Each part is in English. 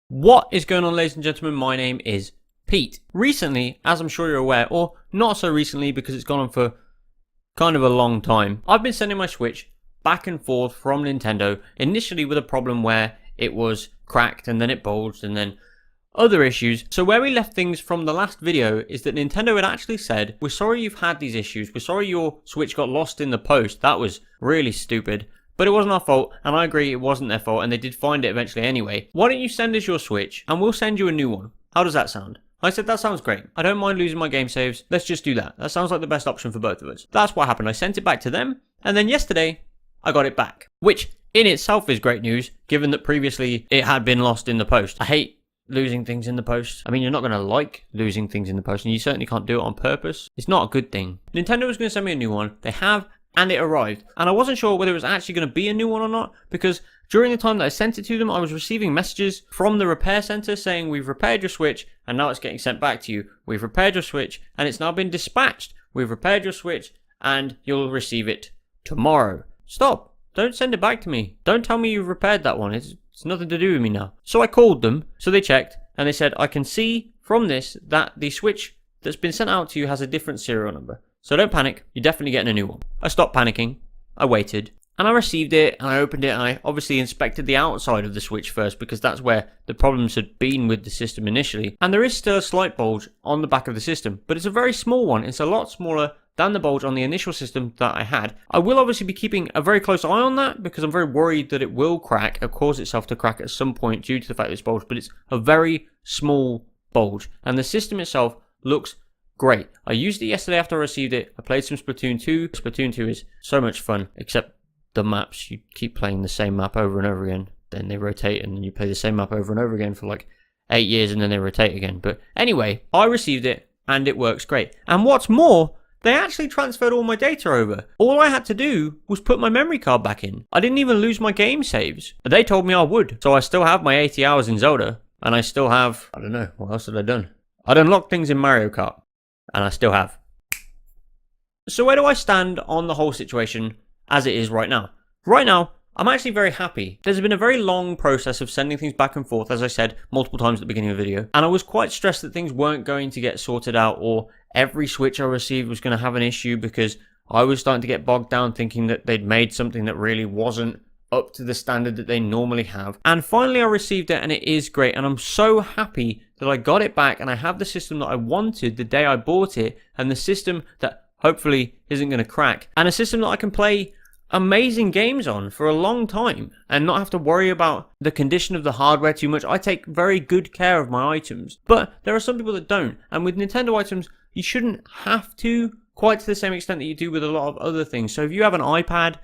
What is going on, ladies and gentlemen? My name is Pete. Recently, as I'm sure you're aware, or not so recently because it's gone on for kind of a long time, I've been sending my Switch back and forth from Nintendo, initially with a problem where it was cracked and then it bulged and then other issues. So where we left things from the last video is that Nintendo had actually said, we're sorry you've had these issues, we're sorry your Switch got lost in the post. That was really stupid. But it wasn't our fault, and I agree it wasn't their fault, and they did find it eventually anyway. Why don't you send us your Switch, and we'll send you a new one? How does that sound? I said, that sounds great. I don't mind losing my game saves. Let's just do that. That sounds like the best option for both of us. That's what happened. I sent it back to them, and then yesterday, I got it back. Which, in itself, is great news, given that previously it had been lost in the post. I hate losing things in the post. I mean, you're not going to like losing things in the post, and you certainly can't do it on purpose. It's not a good thing. Nintendo was going to send me a new one. They have, and it arrived. And I wasn't sure whether it was actually going to be a new one or not, because during the time that I sent it to them, I was receiving messages from the repair center saying, we've repaired your Switch, and now it's getting sent back to you. We've repaired your Switch, and it's now been dispatched. We've repaired your Switch, and you'll receive it tomorrow. Stop. Don't send it back to me. Don't tell me you've repaired that one. It's nothing to do with me now. So I called them, so they checked, and they said, I can see from this that the Switch that's been sent out to you has a different serial number. So don't panic, you're definitely getting a new one. I stopped panicking, I waited, and I received it, and I opened it, and I obviously inspected the outside of the Switch first, because that's where the problems had been with the system initially. And there is still a slight bulge on the back of the system, but it's a very small one. It's a lot smaller than the bulge on the initial system that I had. I will obviously be keeping a very close eye on that, because I'm very worried that it will crack, or cause itself to crack at some point due to the fact that it's bulged, but it's a very small bulge, and the system itself looks great. I used it yesterday after I received it. I played some Splatoon 2. Splatoon 2 is so much fun, except the maps. You keep playing the same map over and over again, then they rotate, and then you play the same map over and over again for like 8 years, and then they rotate again. But anyway, I received it, and it works great. And what's more, they actually transferred all my data over. All I had to do was put my memory card back in. I didn't even lose my game saves. They told me I would. So I still have my 80 hours in Zelda, and I still have, I don't know, what else had I done? I'd unlocked things in Mario Kart. And I still have. So where do I stand on the whole situation as it is right now? Right now, I'm actually very happy. There's been a very long process of sending things back and forth, as I said multiple times at the beginning of the video. And I was quite stressed that things weren't going to get sorted out, or every Switch I received was going to have an issue, because I was starting to get bogged down thinking that they'd made something that really wasn't up to the standard that they normally have. And finally I received it, and it is great, and I'm so happy that I got it back, and I have the system that I wanted the day I bought it, and the system that hopefully isn't going to crack, and a system that I can play amazing games on for a long time and not have to worry about the condition of the hardware too much. I take very good care of my items, but there are some people that don't, and with Nintendo items you shouldn't have to quite to the same extent that you do with a lot of other things. So if you have an iPad,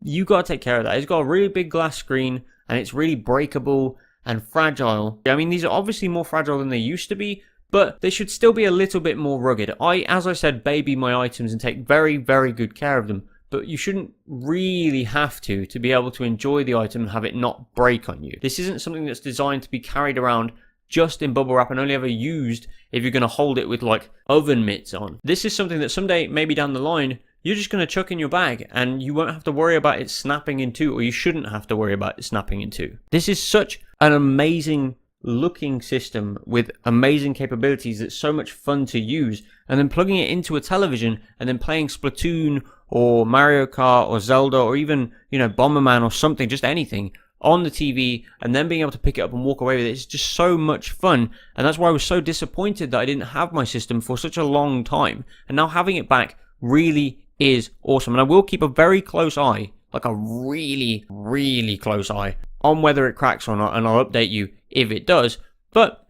you got to take care of that. It's got a really big glass screen, and it's really breakable and fragile. I mean, these are obviously more fragile than they used to be, but they should still be a little bit more rugged. As I said, baby my items and take very, very good care of them, but you shouldn't really have to be able to enjoy the item and have it not break on you. This isn't something that's designed to be carried around just in bubble wrap and only ever used if you're going to hold it with like oven mitts on. This is something that someday, maybe down the line, you're just going to chuck in your bag, and you won't have to worry about it snapping in two, or you shouldn't have to worry about it snapping in two. This is such an amazing looking system with amazing capabilities that's so much fun to use, and then plugging it into a television and then playing Splatoon or Mario Kart or Zelda or even, you know, Bomberman or something, just anything on the TV, and then being able to pick it up and walk away with it. It's just so much fun, and that's why I was so disappointed that I didn't have my system for such a long time, and now having it back really is awesome. And I will keep a very close eye, like a really, really close eye, on whether it cracks or not, and I'll update you if it does. But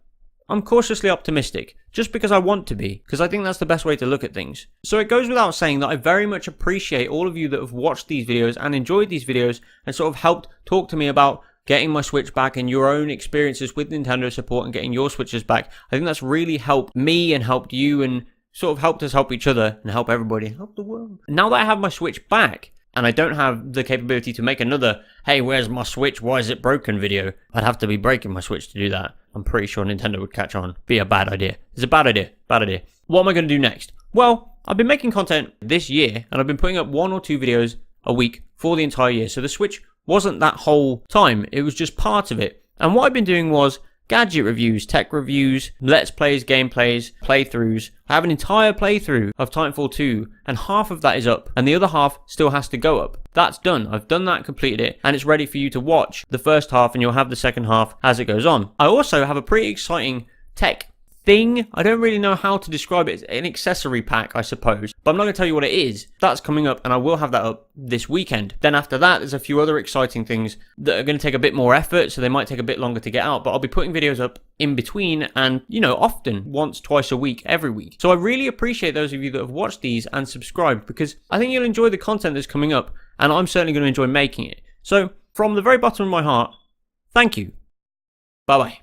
I'm cautiously optimistic, just because I want to be, because I think that's the best way to look at things. So it goes without saying that I very much appreciate all of you that have watched these videos and enjoyed these videos and sort of helped talk to me about getting my Switch back and your own experiences with Nintendo support and getting your Switches back. I think that's really helped me and helped you, and sort of helped us help each other and help everybody, help the world. Now that I have my Switch back, and I don't have the capability to make another, hey, where's my Switch, why is it broken video, I'd have to be breaking my Switch to do that. I'm pretty sure Nintendo would catch on. Be a bad idea. It's a bad idea. Bad idea. What am I going to do next? Well, I've been making content this year, and I've been putting up 1 or 2 videos a week for the entire year. So the Switch wasn't that whole time. It was just part of it. And what I've been doing was gadget reviews, tech reviews, let's plays, gameplays, playthroughs. I have an entire playthrough of Titanfall 2 and half of that is up and the other half still has to go up. That's done. I've done that, completed it, and it's ready for you to watch the first half and you'll have the second half as it goes on. I also have a pretty exciting tech thing. I don't really know how to describe it. It's an accessory pack, I suppose, but I'm not going to tell you what it is. That's coming up and I will have that up this weekend. Then after that, there's a few other exciting things that are going to take a bit more effort, so they might take a bit longer to get out, but I'll be putting videos up in between and, you know, often, once, twice a week, every week. So I really appreciate those of you that have watched these and subscribed, because I think you'll enjoy the content that's coming up and I'm certainly going to enjoy making it. So from the very bottom of my heart, thank you. Bye bye.